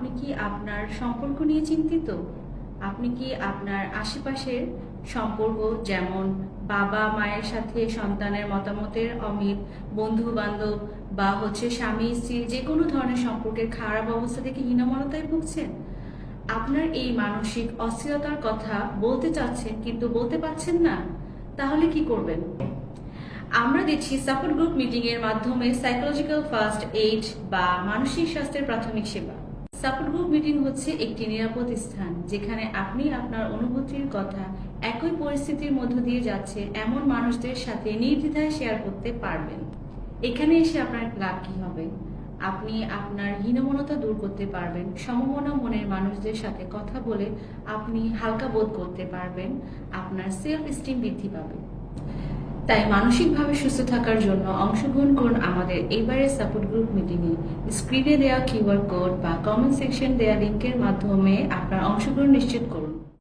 আপনি কি আপনার সম্পর্ক নিয়ে চিন্তিত? আপনি কি আপনার আশেপাশের সম্পর্ক, যেমন বাবা মায়ের সাথে সন্তানের মতামতের অমিল, বন্ধু বান্ধব বা স্বামী স্ত্রীর যে কোনো ধরনের সম্পর্কের খারাপ অবস্থা থেকে হীনমন্যতায় ভুগছেন? আপনার এই মানসিক অস্থিরতার কথা বলতে চাচ্ছেন কিন্তু বলতে পারছেন না? তাহলে কি করবেন? আমরা দিচ্ছি সাপোর্ট গ্রুপ মিটিং এর মাধ্যমে সাইকোলজিক্যাল ফার্স্ট এইড বা মানসিক স্বাস্থ্যের প্রাথমিক সেবা। সাপোর্ট গ্রুপ মিটিং হচ্ছে একটি নিরাপদ স্থান যেখানে আপনি আপনার অনুভূতির কথা একই পরিস্থিতির মধ্য দিয়ে যাচ্ছে এমন মানুষদের সাথে নির্দ্বিধায় শেয়ার করতে পারবেন। এখানে এসে আপনার লাভ কি হবে? আপনি আপনার হীনমন্যতা দূর করতে পারবেন, সমমনা মনের মানুষদের সাথে কথা বলে আপনি হালকা বোধ করতে পারবেন, আপনার সেলফ এস্টিম বৃদ্ধি পাবে। তাই মানসিকভাবে সুস্থ থাকার জন্য অংশগ্রহণ করুন আমাদের এবারের সাপোর্ট গ্রুপ মিটিংয়ে। স্ক্রিনে দেওয়া কিউআর কোড বা কমেন্ট সেকশন দেওয়া লিঙ্কের মাধ্যমে আপনার অংশগ্রহণ নিশ্চিত করুন।